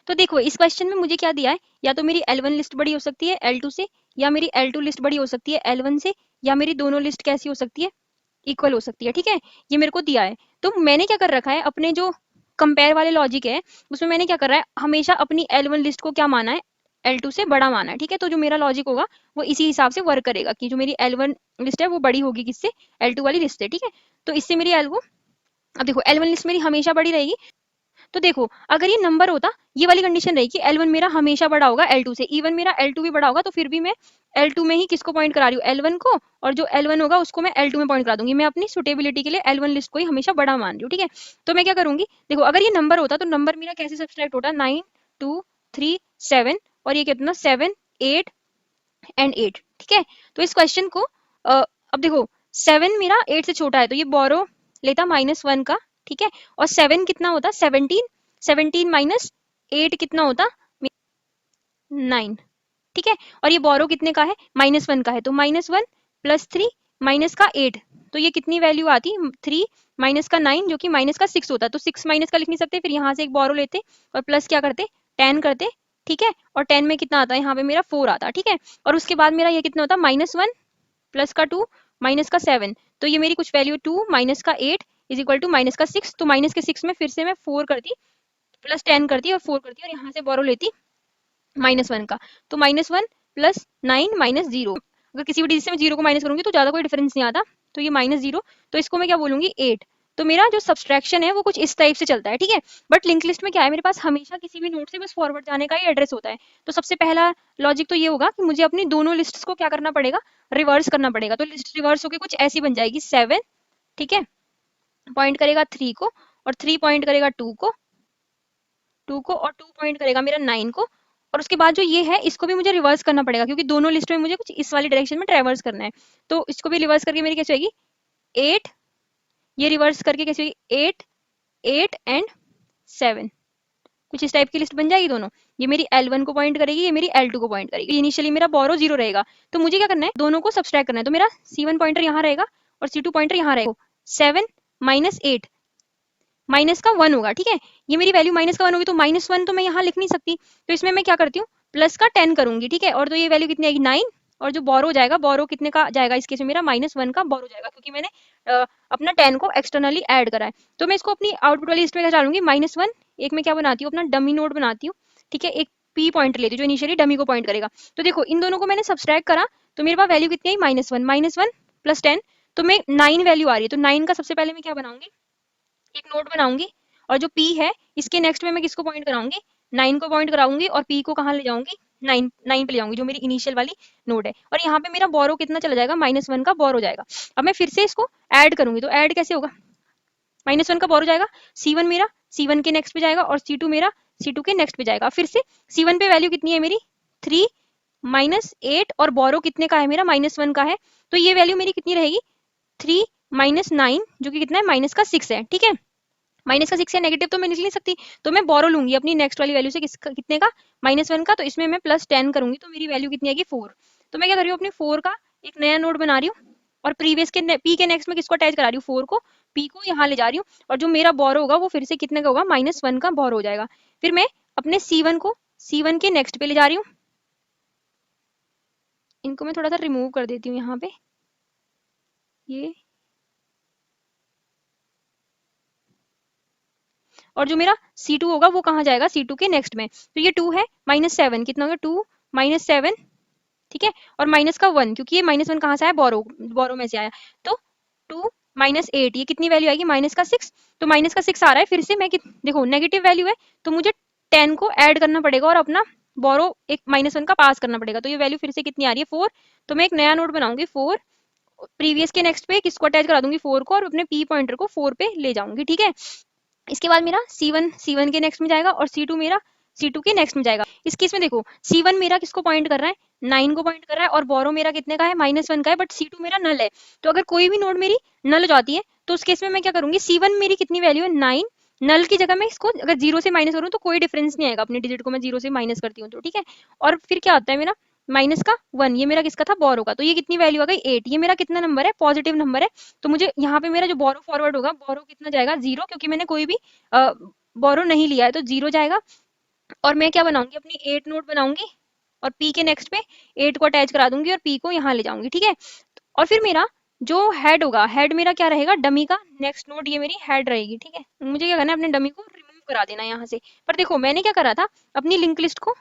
तो देखो इस क्वेश्चन में मुझे क्या दिया है, या तो मेरी L1 लिस्ट बड़ी हो सकती है L2 से, या मेरी L2 लिस्ट बड़ी हो सकती है L1 से, या मेरी दोनों लिस्ट कैसी हो सकती है, इक्वल हो सकती है। ठीक है, ये मेरे को दिया है। तो मैंने क्या कर रखा है, अपने जो कंपेयर वाले लॉजिक है उसमें मैंने क्या कर रहा है, हमेशा अपनी L1 लिस्ट को क्या माना है, L2 से बड़ा माना है। ठीक है, तो जो मेरा लॉजिक होगा वो इसी हिसाब से वर्क करेगा कि जो मेरी L1 लिस्ट है वो बड़ी होगी किससे, L2 वाली लिस्ट से। ठीक है, तो इससे मेरी L को, अब देखो L1 लिस्ट मेरी हमेशा बड़ी रहेगी। तो देखो अगर ये नंबर होता, ये वाली कंडीशन रही कि L1 मेरा हमेशा बड़ा होगा L2 से, इवन मेरा L2 भी बड़ा होगा, तो फिर भी मैं L2 में ही किसको पॉइंट करा रही हूँ, L1 को, और जो L1 होगा उसको मैं L2 में पॉइंट करा दूंगी। मैं अपनी सुटेबिलिटी के लिए L1 लिस्ट को ही हमेशा बड़ा मान रही हूँ। ठीक है, तो मैं क्या करूंगी, देखो अगर ये नंबर होता तो नंबर मेरा कैसे सब्सट्रैक्ट होता, 9 2 3 7, और ये कितना 7 8 एंड 8। ठीक है, तो इस क्वेश्चन को अब देखो 7 मेरा 8 से छोटा है, तो ये बोरो लेता -1 का। ठीक है, और 7 कितना होता, 17, 17 माइनस 8 कितना होता, 9। ठीक है, और ये बोरो कितने का है, -1 का है, तो -1 प्लस 3 माइनस का 8, तो ये कितनी वैल्यू आती, 3 माइनस का 9 जो कि माइनस का 6 होता, तो 6 माइनस का लिख नहीं सकते, फिर यहाँ से एक बोरो लेते और प्लस क्या करते, 10 करते। ठीक है, और 10 में कितना आता है, यहाँ पे मेरा 4 आता। ठीक है, और उसके बाद मेरा ये कितना होता, -1 प्लस का 2 माइनस का 7, तो ये मेरी कुछ वैल्यू 2 माइनस का 8 इज इक्वल टू माइनस का 6, तो माइनस के 6 में फिर से मैं 4 करती, प्लस 10 करती और 4 करती, और यहाँ से बोरो लेती -1 का, तो -1 प्लस 9 माइनस 0, अगर किसी भी डिजिट से मैं 0 को माइनस करूंगी तो ज्यादा कोई डिफरेंस नहीं आता, तो ये -0, तो इसको मैं क्या बोलूंगी 8। तो मेरा जो सब्सट्रैक्शन है वो कुछ इस टाइप से चलता है। ठीक है, बट लिंक लिस्ट में क्या है, मेरे पास हमेशा किसी भी नोड से बस फॉरवर्ड जाने का ही एड्रेस होता है। तो सबसे पहला लॉजिक तो ये होगा कि मुझे अपनी दोनों लिस्ट्स को क्या करना पड़ेगा, रिवर्स करना पड़ेगा। तो लिस्ट रिवर्स होकर कुछ ऐसी बन जाएगी, 7 ठीक है पॉइंट करेगा 3 को, और 3 पॉइंट करेगा 2 को, 2 को, और 2 पॉइंट करेगा मेरा 9 को, और उसके बाद जो ये है इसको भी मुझे रिवर्स करना पड़ेगा, क्योंकि दोनों लिस्ट में मुझे कुछ इस वाली डायरेक्शन में ट्रेवर्स करना है। तो इसको भी रिवर्स करके मेरी कैसे होगी, 8, ये रिवर्स करके कैसे होगी 8 8 एंड 7, कुछ इस टाइप की लिस्ट बन जाएगी दोनों। ये मेरी L1 को पॉइंट करेगी, ये मेरी L2 को पॉइंट करेगी। इनिशियली मेरा बोरो 0 रहेगा, तो मुझे क्या करना है, दोनों को सब्सट्रैक्ट करना है। तो मेरा C1 पॉइंटर यहाँ रहेगा और C2 पॉइंटर यहाँ रहेगा। 7 माइनस 8 माइनस का 1 होगा। ठीक है, ये मेरी वैल्यू माइनस का 1 होगी, तो -1 तो मैं यहाँ लिख नहीं सकती, तो इसमें मैं क्या करती हूँ, प्लस का 10 करूंगी। ठीक है, और तो ये वैल्यू कितनी आएगी 9, और जो बोरो जाएगा, बोरो कितने का जाएगा, इस केस में मेरा -1 का बोरो जाएगा, क्योंकि मैंने अपना 10 को एक्सटर्नली ऐड करा है। तो मैं इसको अपनी आउटपुट वाली लिस्ट में क्या डालूंगी, -1, एक में क्या बनाती हूँ, अपना डमी नोड बनाती हूँ। ठीक है, एक पी पॉइंटर लेती हूँ जो इनिशियली डमी को पॉइंट करेगा। तो देखो इन दोनों को मैंने सब्सट्रैक्ट करा, तो मेरे पास वैल्यू कितनी आई, -1 प्लस 10, तो मैं 9 वैल्यू आ रही है। तो 9 का सबसे पहले मैं क्या बनाऊंगी, एक नोड बनाऊंगी, और जो P है इसके नेक्स्ट में मैं किसको पॉइंट कराऊंगी, 9 को पॉइंट कराऊंगी, और P को कहाँ ले जाऊंगी, 9 पे ले जाऊंगी, जो मेरी इनिशियल वाली नोड है। और यहाँ पे मेरा बोरो कितना चला जाएगा, -1 का बोरो जाएगा। अब मैं फिर से इसको ऐड करूंगी, तो ऐड कैसे होगा, -1 का बोरो जाएगा, C1 मेरा C1 के नेक्स्ट पे जाएगा, और C2 मेरा C2 के नेक्स्ट पे जाएगा। फिर से C1 पे वैल्यू कितनी है मेरी 3 -8, और बोरो कितने का है मेरा, -1 का है, तो ये वैल्यू मेरी कितनी रहेगी, 3 -9, जो कि कितना है, -6 है। ठीक है, -6 या नेगेटिव तो मैं निकल नहीं सकती, तो मैं बोरो लूंगी अपनी नेक्स्ट वाली वैल्यू से, कितने का, -1 का, तो इसमें मैं प्लस 10 करूंगी, तो मेरी वैल्यू कितनी आएगी 4। तो मैं क्या कर रही हूँ, अपने 4 का एक नया नोड बना रही हूँ, और प्रीवियस के पी के नेक्स्ट में किसको अटैच करा रही हूँ, 4 को, पी को यहाँ ले जा रही हूँ, और जो मेरा बोरो होगा वो फिर से कितने का होगा, -1 का बोरो हो जाएगा। फिर मैं अपने C1 को C1 के नेक्स्ट पे ले जा रही हूँ, इनको मैं थोड़ा सा रिमूव कर देती हूँ यहाँ पे, ये, और जो मेरा C2 होगा वो कहाँ जाएगा, C2 के नेक्स्ट में, तो ये 2 है, -7 कितना होगा, 2 -7, ठीक है, और माइनस का 1, क्योंकि ये -1 कहाँ से आया, बोरो बोरो में से आया, तो 2 -8, ये कितनी वैल्यू आएगी, -6, तो -6 आ रहा है। फिर से मैं देखो नेगेटिव वैल्यू है, तो मुझे 10 को ऐड करना पड़ेगा और अपना बोरो एक -1 का पास करना पड़ेगा, तो ये वैल्यू फिर से कितनी आ रही है, 4। तो मैं एक नया नोड बनाऊंगी 4, प्रीवियस के नेक्स्ट पे किसको अटैच करा दूंगी, 4 को, और अपने पी पॉइंटर को 4 पे ले जाऊंगी। ठीक है, इसके बाद मेरा C1 के नेक्स्ट में जाएगा, और C2 मेरा C2 के नेक्स्ट में जाएगा। इस केस में देखो C1 मेरा किसको पॉइंट कर रहा है, 9 को पॉइंट कर रहा है, और बोरो मेरा कितने का है, -1 का है, बट C2 मेरा नल है। तो अगर कोई भी नोड मेरी नल हो जाती है, तो उस केस में मैं क्या करूंगी, C1 मेरी कितनी वैल्यू है, 9, नल की जगह मैं इसको अगर 0 से माइनस करूँ तो कोई डिफरेंस नहीं आएगा, अपनी डिजिट को मैं 0 से माइनस करती हूँ तो। ठीक है, और फिर क्या होता है मेरा माइनस का 1, ये मेरा किसका था, बोरो का, तो ये कितनी वैल्यू आ गई 8, ये मेरा कितना नंबर है, पॉजिटिव नंबर है। तो मुझे यहाँ पे मेरा जो बोरो फॉरवर्ड होगा, बोरो कितना जाएगा 0, क्योंकि मैंने कोई भी बोरो नहीं लिया है, तो 0 जाएगा। और मैं क्या बनाऊंगी, अपनी 8 नोड बनाऊंगी और पी के नेक्स्ट पे 8 को अटैच करा दूंगी और पी को यहाँ ले जाऊंगी, ठीक है। और फिर मेरा जो हेड होगा, हेड मेरा क्या रहेगा, डमी का नेक्स्ट नोड ये मेरी हेड रहेगी, ठीक है। मुझे क्या करना है, अपने डमी को रिमूव करा देना है यहाँ से। पर देखो मैंने क्या करा था, अपनी लिंक लिस्ट को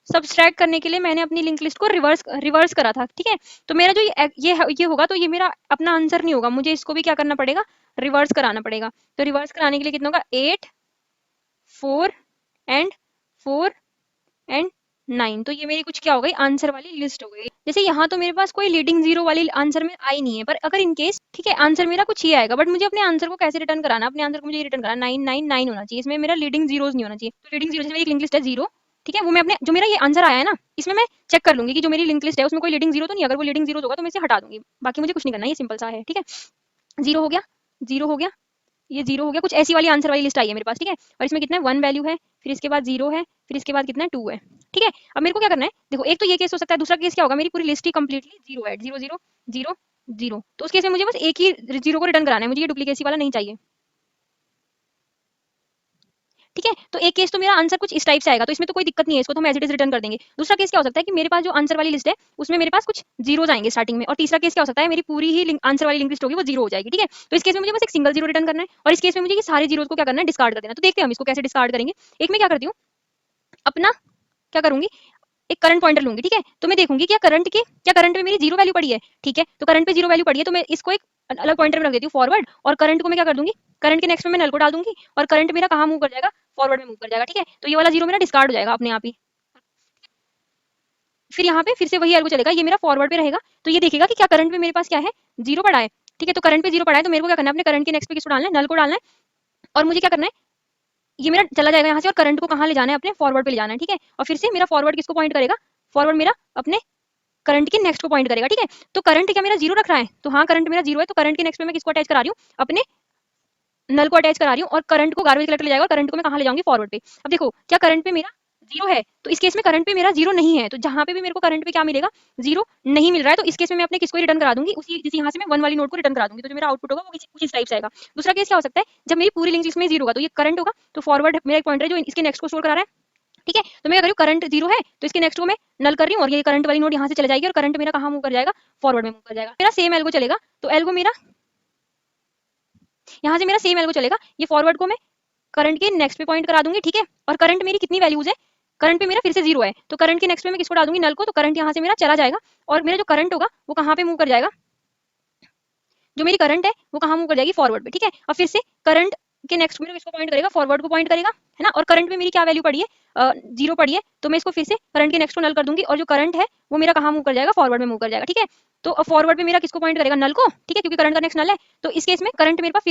सब्सट्रैक्ट करने के लिए मैंने अपनी लिंक लिस्ट को रिवर्स रिवर्स करा था, ठीक है। तो मेरा जो ये होगा, तो ये मेरा अपना आंसर नहीं होगा, मुझे इसको भी क्या करना पड़ेगा, रिवर्स कराना पड़ेगा। तो रिवर्स कराने के लिए कितना होगा, 8 4 एंड 4 एंड 9। तो ये मेरी कुछ क्या हो गई, आंसर वाली लिस्ट हो गई। जैसे यहाँ तो मेरे पास कोई लीडिंग जीरो वाली आंसर में आई नहीं है, पर अगर इन केस, ठीक है, आंसर मेरा कुछ ये आएगा, बट मुझे अपने आंसर को कैसे रिटर्न कराना, अपने आंसर को मुझे रिटर्न कराना 999 होना चाहिए, इसमें मेरा लीडिंग जीरोज नहीं होना चाहिए। तो लीडिंग जीरो, जैसे मेरी लिंक लिस्ट है 0, ठीक है, वो मैं अपने जो मेरा ये आंसर आया है ना, इसमें मैं चेक कर लूंगी कि जो मेरी लिंक लिस्ट है उसमें कोई लीडिंग जीरो तो नहीं। अगर वो लीडिंग जीरो होगा तो मैं इसे हटा दूंगी, बाकी मुझे कुछ नहीं करना, ये सिंपल सा है, ठीक है। जीरो हो गया, जीरो हो गया, ये जीरो हो गया, कुछ ऐसी वाली आंसर वाली लिस्ट आई है मेरे पास, ठीक है। और इसमें कितना है, 1 वैल्यू है, फिर इसके बाद 0 है, फिर इसके बाद कितना है, 2 है, ठीक है। अब मेरे को क्या करना है, देखो एक तो ये केस हो सकता है, दूसरा केस क्या होगा, मेरी पूरी लिस्ट ही कंप्लीटली 0 है, 0 0 0 0। तो उस केस में मुझे बस एक ही 0 को रिटर्न कराना है, मुझे ये डुप्लीकेसी वाला नहीं चाहिए, ठीक है। तो एक केस तो मेरा आंसर कुछ इस टाइप से आएगा, तो इसमें तो कोई दिक्कत नहीं है, इसको तो हम एज इट इज रिटर्न कर देंगे। दूसरा केस क्या हो सकता है कि मेरे पास जो आंसर वाली लिस्ट है उसमें मेरे पास कुछ जीरोज आएंगे स्टार्टिंग में। और तीसरा केस क्या हो सकता है, मेरी पूरी ही आंसर वाली लिंक लिस्ट होगी वो 0 हो जाएगी, ठीक है। तो इस केस में मुझे बस एक सिंगल 0 रिटर्न करना है, और इस केस में मुझे ये सारे जीरोज को क्या करना है, डिस्कार्ड कर देना। तो देखते हैं हम इसको कैसे डिस्कार्ड करेंगे। एक मैं क्या करती हूँ, अपना क्या करूंगी, एक करंट पॉइंटर लूंगी, ठीक है। तो मैं देखूंगी क्या करंट में मेरी 0 वैल्यू पड़ी है, ठीक है। तो करंट पे 0 वैल्यू पड़ी है, तो मैं इसको एक अलग पॉइंटर में रख देती हूँ फॉरवर्ड, और करंट को मैं क्या कर दूंगी, करंट के नेक्स्ट में मैं नल को डाल दूंगी, और करंट मेरा कहाँ मूव कर जाएगा, फॉरवर्ड में मूव कर जाएगा, ठीक है। तो ये वाला 0 मेरा डिस्कार्ड हो जाएगा अपने आप ही। फिर यहाँ पे फिर से वही एल्गो चलेगा, ये मेरा फॉरवर्ड पे रहेगा। तो ये देखेगा कि क्या करंट में मेरे पास क्या है, 0 पड़ा है, ठीक है। तो करंट पे 0 पड़ा है, तो मेरे को क्या करना है, अपने करंट के नेक्स्ट पे किसको डालना है, नल को डालना है। और मुझे क्या करना है, ये मेरा चला जाएगा यहाँ से, और करंट को कहाँ ले जाना है, अपने फॉरवर्ड पे ले जाना है, ठीक है। और फिर से मेरा फॉरवर्ड किसको पॉइंट करेगा, फॉरवर्ड मेरा अपने करंट के नेक्स्ट को पॉइंट करेगा, ठीक है। तो करंट क्या मेरा 0 रख रहा है, तो हाँ करंट मेरा 0 है, तो करंट के नेक्स्ट में मैं किसको अटैच करा रही हूँ, अपने नल को अटैच करा रही हूँ, और करंट को गार्बेज कलेक्टर ले जाएगा, और करंट को मैं कहाँ ले जाऊंगी, फॉरवर्ड पे। अब देखो क्या करंट पे मेरा 0 है, तो इस केस में करंट पे मेरा 0 नहीं है, तो जहाँ पे भी मेरे को करंट पे क्या मिलेगा, 0 नहीं मिल रहा है, तो इस केस में मैं अपने किसको रिटर्न करा दूंगी, उसी जैसे यहाँ से मैं 1 वाली नोट को रिटर्न करा दूंगी, तो जो मेरा आउटपुट होगा वो कुछ इस टाइप से आएगा। दूसरा केस क्या हो सकता है, जब मेरी पूरी लिंक लिस्ट में 0 होगा, तो ये करंट होगा, तो फॉरवर्ड मेरा एक पॉइंटर है जो इसके नेक्स्ट को स्टोर करा रहा है, ठीक है। तो मैं क्या करूँ, करंट 0 है, तो इसके नेक्स्ट को मैं नल कर रही हूँ, और ये करंट वाली नोट यहाँ से चले जाएगी, और करंट मेरा कहाँ मूव कर जाएगा, फॉरवर्ड में मूव कर जाएगा। मेरा सेम एल्गो चलेगा, तो एल्गो मेरा यहाँ से मेरा सेम एल्गो चलेगा, ये फॉरवर्ड को मैं करंट के नेक्स्ट पे पॉइंट करा दूंगी, ठीक है। और करंट मेरी कितनी वैल्यूज है, करंट पे मेरा फिर से 0 है, तो करंट के नेक्स्ट पे मैं किसको डाल दूंगी, नल को। तो करंट यहाँ से मेरा चला जाएगा, और मेरा जो करंट होगा वो कहाँ पे मूव कर जाएगा, जो मेरी करंट है वो कहाँ मूव कर जाएगी, फॉरवर्ड पे, ठीक है। और फिर से करंट के नेक्स्ट में किसको पॉइंट करेगा, फॉरवर्ड को पॉइंट करेगा, है ना। और करंट में मेरी क्या वैल्यू पड़ी है, 0 पड़ी है, तो मैं इसको फिर से करंट के नेक्स्ट को नल कर दूंगी, और जो करंट है वो मेरा कहाँ मूव कर जाएगा, फॉरवर्ड में मूव कर जाएगा, ठीक है। तो फॉरवर्ड पे मेरा किसको पॉइंट करेगा, नल को, ठीक है, क्योंकि करंट का नेक्स्ट नल है। तो इस केस में करंट पे मेरे पास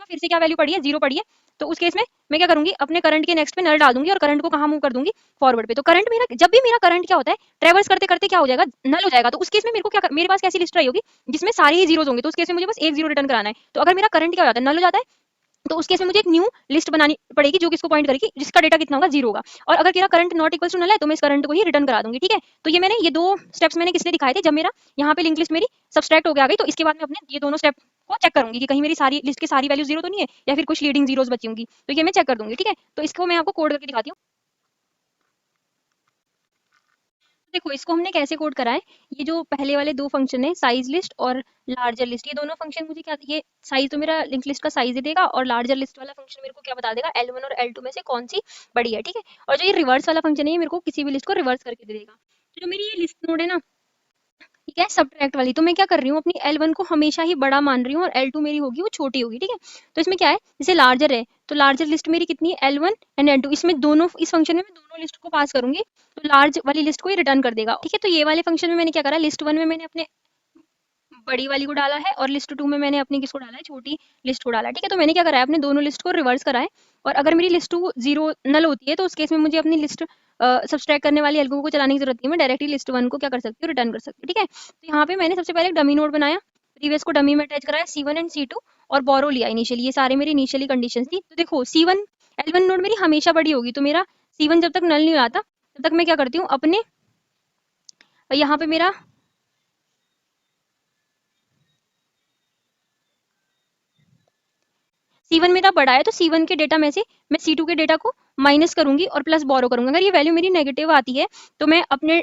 फिर से क्या वैल्यू पड़ी है, 0 पड़ी है। तो उस केस में मैं क्या करूंगी, अपने करंट के नेक्स्ट पे नल डाल दूंगी, और करंट को कहाँ मूव कर दूंगी, फॉरवर्ड पे। तो करंट मेरा, जब भी मेरा करंट क्या होता है, ट्रेवल्स करते करते क्या हो जाएगा, नल हो जाएगा। तो उस केस में मेरे को क्या मेरे पास कैसी लिस्ट रही होगी, जिसमें सारे ही जीरोज होंगे, तो उस केस में मुझे बस एक 0 रिटर्न कराना है। तो अगर मेरा करंट क्या हो जाता है, नल हो जाता है, तो उस केस में मुझे एक न्यू लिस्ट बनानी पड़ेगी, जो किसको पॉइंट करेगी, जिसका डेटा कितना होगा, 0 होगा। और अगर मेरा current not equal to null है, तो मैं इस करंट को ही रिटर्न करा दूंगी, ठीक है। तो ये दो स्टेप्स मैंने किसने दिखाए थे, जब मेरा यहाँ पे लिंक लिस्ट मेरी सब्सट्रैक्ट हो गया आ गई, तो इसके बाद मैं अपने ये दोनों स्टेप को चेक करूंगी कि कहीं मेरी सारी लिस्ट की सारी वैल्यू 0 तो नहीं है, या फिर कुछ लीडिंग जीरोज बची होंगी, तो ये मैं चेक कर दूंगी, ठीक है। तो इसको मैं आपको कोड करके दिखाती हूँ। देखो इसको हमने कैसे कोड करा है, ये जो पहले वाले दो फंक्शन है, साइज लिस्ट और लार्जर लिस्ट, ये दोनों फंक्शन मुझे क्या, ये साइज तो मेरा लिंक लिस्ट का साइज ही देगा, और लार्जर लिस्ट वाला फंक्शन मेरे को क्या बता देगा, L1 और L2 में से कौन सी बड़ी है, ठीक है। और जो ये रिवर्स वाला फंक्शन है, ये मेरे को किसी भी लिस्ट को रिवर्स करके दे देगा। तो जो मेरी ये लिस्ट नोड है ना, ठीक है, सब्ट्रैक्ट वाली, तो मैं क्या कर रही हूँ, अपनी L1 को हमेशा ही बड़ा मान रही हूँ, और L2 मेरी होगी वो छोटी होगी, ठीक है। तो इसमें क्या है, जैसे लार्जर है, तो लार्जर लिस्ट मेरी कितनी है, L1 एंड L2, इसमें दोनों, इस फंक्शन में मैं दोनों लिस्ट को पास करूंगी, तो लार्ज वाली लिस्ट को ही रिटर्न कर देगा, ठीक है। तो ये वाले फंक्शन में मैंने क्या करा, लिस्ट 1 में मैंने अपने बड़ी वाली को डाला है, और लिस्ट 2 में मैंने अपनी किसको डाला है, छोटी लिस्ट को डाला है, ठीक है। तो मैंने क्या करा है, अपने दोनों लिस्ट को रिवर्स करा है। और अगर मेरी लिस्ट 2 0 नल होती है, तो उस केस में मुझे अपनी लिस्ट सब्सट्रैक्ट करने वाली एल्गो को चलाने की जरूरत नहीं है, मैं डायरेक्टली लिस्ट 1 को क्या कर सकती हूँ, रिटर्न कर सकती हूँ, ठीक है। तो यहाँ पे मैंने सबसे पहले एक डमी नोड बनाया, प्रीवियस को डमी में अटैच कराया, C1 एंड C2, और बोरो लिया इनिशियली, ये सारे मेरी इनिशियली कंडीशन थी। तो देखो C1 L1 नोड मेरी हमेशा बड़ी होगी, तो मेरा C1 जब तक नल नहीं आता, तब तक मैं क्या करती हूँ, अपने यहाँ पे मेरा C1 मेरा बड़ा है तो C1 के डेटा में से मैं C2 के डेटा को माइनस करूंगी और प्लस बोरो करूंगी। अगर ये वैल्यू मेरी नेगेटिव आती है तो मैं अपने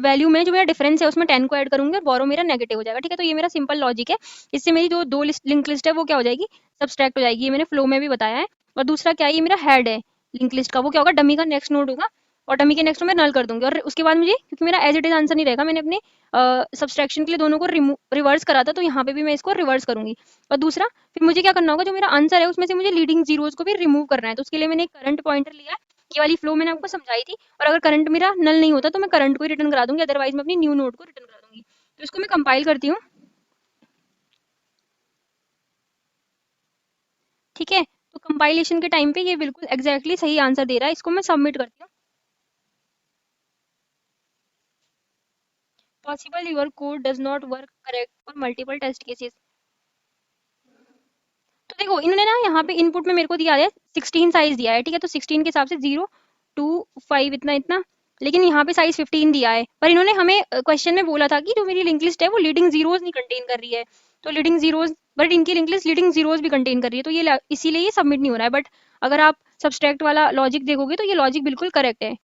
वैल्यू में जो मेरा डिफरेंस है उसमें 10 को ऐड करूंगी और बोरो मेरा नेगेटिव हो जाएगा। ठीक है, तो ये मेरा सिंपल लॉजिक है। इससे मेरी जो दो लिंक लिस्ट है वो क्या हो जाएगी, सब्सट्रैक्ट हो जाएगी। ये मैंने फ्लो में भी बताया है। और दूसरा क्या है, ये मेरा हेड है लिंक लिस्ट का, वो क्या होगा, डमी का नेक्स्ट नोड होगा और डमी के नेक्स्ट में नल कर दूंगी। और उसके बाद मुझे, क्योंकि मेरा एज इट इज आंसर नहीं रहेगा, मैंने अपने सब्सट्रैक्शन के लिए दोनों को रिवर्स करा था, तो यहाँ पे भी मैं इसको रिवर्स करूंगी। और दूसरा फिर मुझे क्या करना होगा, जो मेरा आंसर है उसमें से मुझे लीडिंग जीरोज को भी रिमूव करना है। तो उसके लिए मैंने एक करंट पॉइंटर लिया है। ये वाली फ्लो मैंने आपको समझाई थी। और अगर करंट मेरा नल नहीं होता तो मैं करंट को ही रिटर्न करा दूंगी, अदरवाइज मैं अपनी न्यू नोड को रिटर्न करा दूंगी। तो इसको मैं कंपाइल करती हूँ। ठीक है, तो कंपाइलेशन के टाइम पे ये बिल्कुल एग्जैक्टली सही आंसर दे रहा है। इसको मैं सबमिट करती हूँ। Possible your code does not work correct for multiple test cases. तो देखो इन्होंने ना यहाँ पे इनपुट में मेरे को दिया है 16 साइज दिया है। ठीक है, तो 16 के हिसाब से 0 2 5 इतना इतना, लेकिन यहाँ पे साइज 15 दिया है। पर इन्होंने हमें क्वेश्चन में बोला था कि जो मेरी लिंक लिस्ट है वो लीडिंग जीरोज नहीं कंटेन कर रही है। तो लीडिंग जीरोज, बट इनकी लिंक लिस्ट लीडिंग जीरोज भी कंटेन कर रही है, तो ये इसीलिए ये सबमिट नहीं हो रहा है। बट अगर आप सब्सट्रैक्ट वाला लॉजिक देखोगे तो ये लॉजिक बिल्कुल करेक्ट है।